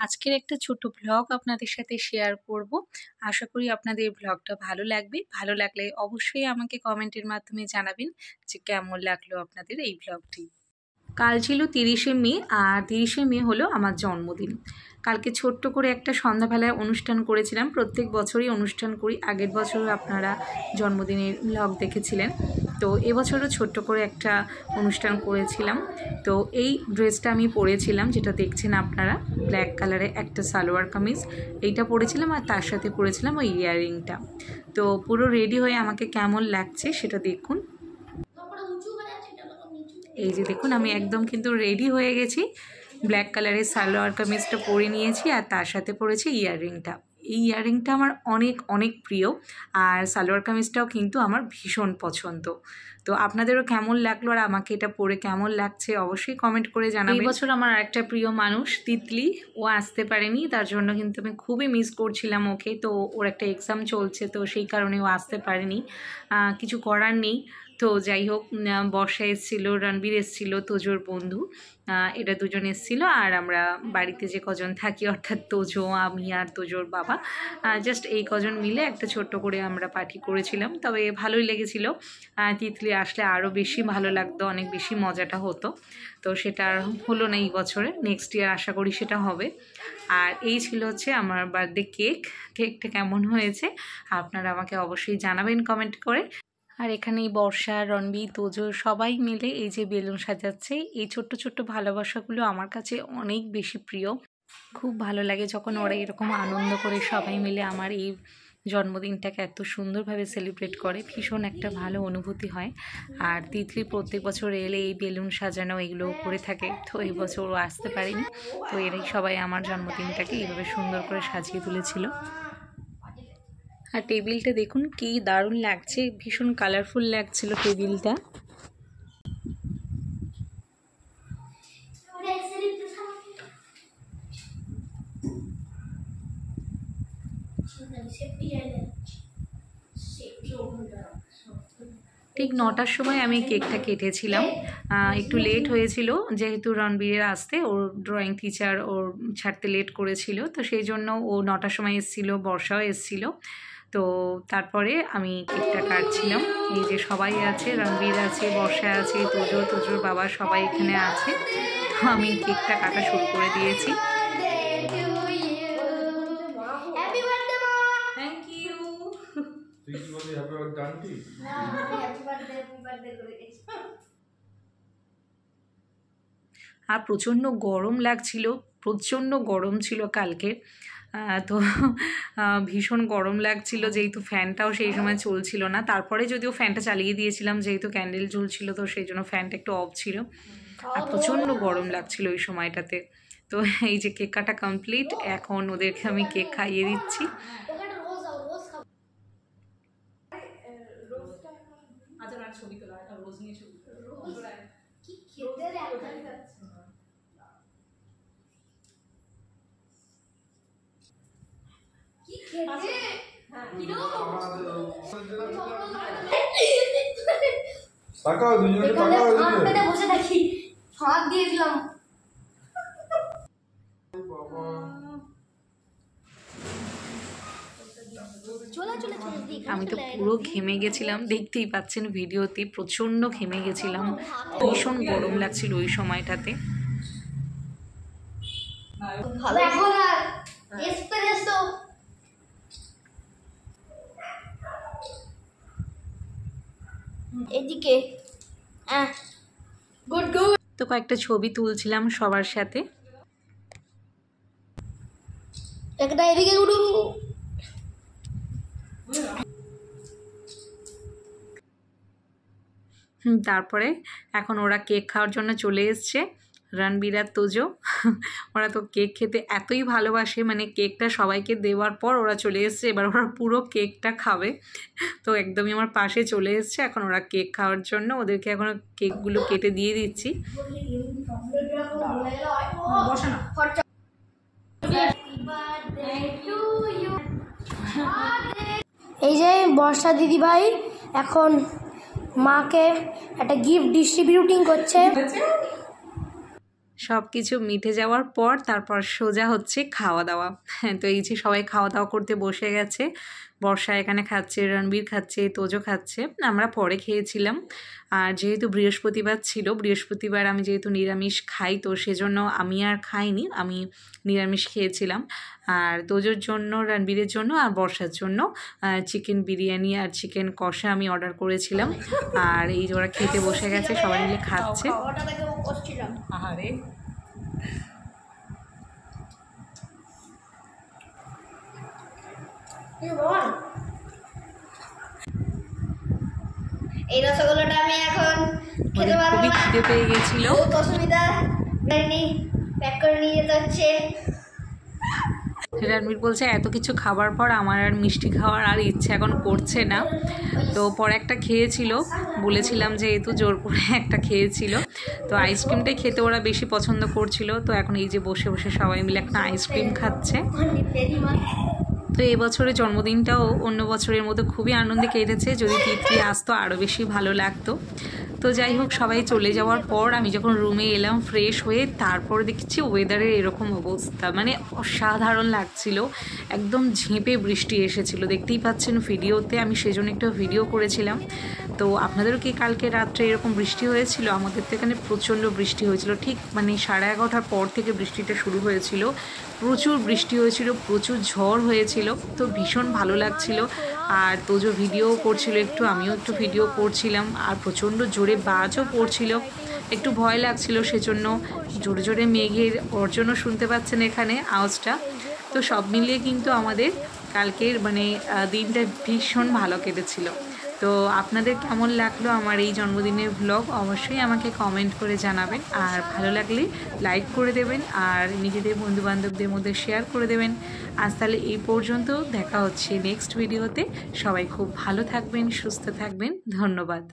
আজকের একটা ছোট ব্লগ আপনাদের সাথে শেয়ার করব। আশা করি আপনাদের এই ব্লগটা ভালো লাগবে। ভালো লাগলে অবশ্যই আমাকে কমেন্টের মাধ্যমে জানাবেন যে কেমন লাগলো আপনাদের এই ব্লগটি। কাল ছিল 30শে মে, আর 30শে মে হলো আমার জন্মদিন। কালকে ছোট্ট করে একটা সন্ধ্যাবেলায় অনুষ্ঠান করেছিলাম। প্রত্যেক বছরই অনুষ্ঠান করি, আগের বছরও আপনারা জন্মদিনের ব্লগ দেখেছিলেন। তো এবছরও ছোট্ট করে একটা অনুষ্ঠান করেছিলাম। তো এই ড্রেসটা আমি পরেছিলাম, যেটা দেখছেন আপনারা, ব্ল্যাক কালারের একটা সালোয়ার কামিজ এইটা পরেছিলাম, আর তার সাথে পরেছিলাম ওই ইয়াররিংটা। তো পুরো রেডি হয়ে আমাকে কেমন লাগছে সেটা দেখুন। এই যে দেখুন, আমি একদম কিন্তু রেডি হয়ে গেছি। ব্ল্যাক কালারের সালোয়ার কামিজটা পরে নিয়েছি, আর তার সাথে পরেছি ইয়াররিংটা। এই ইয়াররিংটা আমার অনেক অনেক প্রিয়, আর সালোয়ার কামিজটাও কিন্তু আমার ভীষণ পছন্দ। তো আপনাদেরও কেমন লাগলো আর আমাকে এটা পরে কেমন লাগছে অবশ্যই কমেন্ট করে জানাবেন। এই বছর আমার একটা প্রিয় মানুষ তিতলি, ও আসতে পারেনি, তার জন্য কিন্তু আমি খুবই মিস করছিলাম ওকে। তো ওর একটা এক্সাম চলছে, তো সেই কারণে ও আসতে পারেনি, কিছু করার নেই। তো যাই হোক, বর্ষা এসেছিলো, রণবীর এসেছিলো, তোজোর বন্ধু, এরা দুজন এসেছিলো, আর আমরা বাড়িতে যে কজন থাকি, অর্থাৎ তোজো, আমি আর তোজোর বাবা, জাস্ট এই কজন মিলে একটা ছোট্ট করে আমরা পার্টি করেছিলাম। তবে ভালোই লেগেছিলো। তিতলি আসলে আরও বেশি ভালো লাগতো, অনেক বেশি মজাটা হতো। তো সেটা আর হলো না এই বছরে, নেক্সট ইয়ার আশা করি সেটা হবে। আর এই ছিল হচ্ছে আমার বার্থডে কেকটা কেমন হয়েছে আপনারা আমাকে অবশ্যই জানাবেন কমেন্ট করে। আর এখানে বর্ষা, রণবীর, তোজো সবাই মিলে এই যে বেলুন সাজাচ্ছে। এই ছোট্ট ছোট্ট ভালোবাসাগুলো আমার কাছে অনেক বেশি প্রিয়। খুব ভালো লাগে যখন ওরা এরকম আনন্দ করে সবাই মিলে আমার এই জন্মদিনটাকে এত সুন্দরভাবে সেলিব্রেট করে। ভীষণ একটা ভালো অনুভূতি হয়। আর তিতলি প্রত্যেক বছর এলে এই বেলুন সাজানো এগুলো করে থাকে, তো এই বছর ও আসতে পারেনি। তো এরাই সবাই আমার জন্মদিনটাকে এইভাবে সুন্দর করে সাজিয়ে তুলেছিল। আর টেবিলটা দেখুন কি দারুণ লাগছে, ভীষণ কালারফুল লাগছিল টেবিলটা। ঠিক 9টার সময় আমি কেকটা কেটেছিলাম। একটু লেট হয়েছিল যেহেতু রণবীরের আসতে, ওর ড্রয়িং টিচার ওর ছাড়তে লেট করেছিল, তো সেই জন্য ও 9টার সময় এসেছিলো, বর্ষাও এসেছিলো। তো তারপরে আমি কেকটা কাটছিলাম। এই যে সবাই আছে, রণবীর আছে, বর্ষা আছে, তোজোর বাবা সবাই এখানে আছে। তো আমি কেকটা কাটা শুরু করে দিয়েছি। আর প্রচণ্ড গরম লাগছিল, প্রচণ্ড গরম ছিল কালকে। তো ভীষণ গরম লাগছিল, যেহেতু ফ্যানটাও সেই সময় চলছিল না। তারপরে যদিও ফ্যানটা চালিয়ে দিয়েছিলাম, যেহেতু ক্যান্ডেল জ্বলছিল, তো সেই জন্য ফ্যানটা একটু অফ ছিল। আর প্রচণ্ড গরম লাগছিল ওই সময়টাতে। তো এই যে কেক কাটা কমপ্লিট, এখন ওদেরকে আমি কেক খাইয়ে দিচ্ছি। বসে থাকি, ফাঁক দিয়েছিলাম। আমি তো পুরো ঘেমে গেছিলাম, দেখতেই পাচ্ছেন ভিডিওতে, প্রচণ্ড ঘেমে গেছিলাম, ভীষণ গরম লাগছিল ওই সময়টাতে। এদিকে তো কয়েকটা ছবি তুলছিলাম সবার সাথে। একটা এদিকে তারপরে এখন ওরা কেক খাওয়ার জন্য চলে এসছে, রণবীর আর তোজো। ওরা তো কেক খেতে এতই ভালোবাসে, মানে কেকটা সবাইকে দেওয়ার পর ওরা চলে এসছে, এবার ওরা পুরো কেকটা খাবে। তো একদমই আমার পাশে চলে এসছে এখন ওরা কেক খাওয়ার জন্য। ওদেরকে এখন কেকগুলো কেটে দিয়ে দিচ্ছি। এই যে বর্ষা দিদি ভাই এখন মাকে একটা গিফট ডিস্ট্রিবিউটিং করছে। সব কিছু মিটে যাওয়ার পর তারপর সোজা হচ্ছে খাওয়া দাওয়া। তো এই যে সবাই খাওয়া দাওয়া করতে বসে গেছে। বর্ষা এখানে খাচ্ছে, রণবীর খাচ্ছে, তোজো খাচ্ছে, আমরা পরে খেয়েছিলাম। আর যেহেতু বৃহস্পতিবার ছিল, বৃহস্পতিবার আমি যেহেতু নিরামিষ খাই, তো সেজন্য আমি আর খাইনি, আমি নিরামিষ খেয়েছিলাম। আর তোজোর জন্য, রণবীরের জন্য আর বর্ষার জন্য চিকেন বিরিয়ানি আর চিকেন কষা আমি অর্ডার করেছিলাম। আর এই যে ওরা খেতে বসে গেছে, সবাই মিলে খাচ্ছে। আহারে এই রসগোল্লাটা আমি এখন খেতে পারবো খুবই না, খিদে পেয়ে গেছিল। বহুত অসুবিধা, প্যাক করে নিয়ে যেতে হচ্ছে। রণবীর বলছে এত কিছু খাবার পর আমার আর মিষ্টি খাওয়ার আর ইচ্ছে এখন করছে না। তো পরে একটা খেয়েছিল, বলেছিলাম যেহেতু জোর করে একটা খেয়েছিল। তো আইসক্রিমটাই খেতে ওরা বেশি পছন্দ করছিল। তো এখন এই যে বসে বসে সবাই মিলে একটা আইসক্রিম খাচ্ছে। তো এবছরের জন্মদিনটাও অন্য বছরের মতো খুবই আনন্দে কেটেছে। যদি তিতলি আসতো আরও বেশি ভালো লাগতো। তো যাই হোক, সবাই চলে যাওয়ার পর আমি যখন রুমে এলাম ফ্রেশ হয়ে, তারপর দেখছি ওয়েদারের এরকম অবস্থা, মানে অসাধারণ লাগছিল। একদম ঝেঁপে বৃষ্টি এসেছিল, দেখতেই পাচ্ছেন ভিডিওতে, আমি সেজন্য একটা ভিডিও করেছিলাম। তো আপনাদেরও কি কালকে রাত্রে এরকম বৃষ্টি হয়েছিল? আমাদের তো এখানে প্রচণ্ড বৃষ্টি হয়েছিল, ঠিক মানে 11:30টার পর থেকে বৃষ্টিটা শুরু হয়েছিল। প্রচুর বৃষ্টি হয়েছিল, প্রচুর ঝড় হয়েছিল, তো ভীষণ ভালো লাগছিল। আর তোজো ভিডিও করছিল একটু, আমিও একটু ভিডিও করছিলাম। আর প্রচণ্ড জোরে বাজও পড়ছিল, একটু ভয় লাগছিল, সেজন্য জোরে জোরে মেঘের গর্জনও শুনতে পাচ্ছেন এখানে আওয়াজটা। তো সব মিলিয়ে কিন্তু আমাদের কালকের মানে দিনটা ভীষণ ভালো কেটেছিল। তো আপনাদের কেমন লাগলো আমার এই জন্মদিনের ব্লগ অবশ্যই আমাকে কমেন্ট করে জানাবেন। আর ভালো লাগলে লাইক করে দেবেন, আর নিজেদের বন্ধুবান্ধবদের মধ্যে শেয়ার করে দেবেন। আজ তাহলে এই পর্যন্ত, দেখা হচ্ছে নেক্সট ভিডিওতে। সবাই খুব ভালো থাকবেন, সুস্থ থাকবেন, ধন্যবাদ।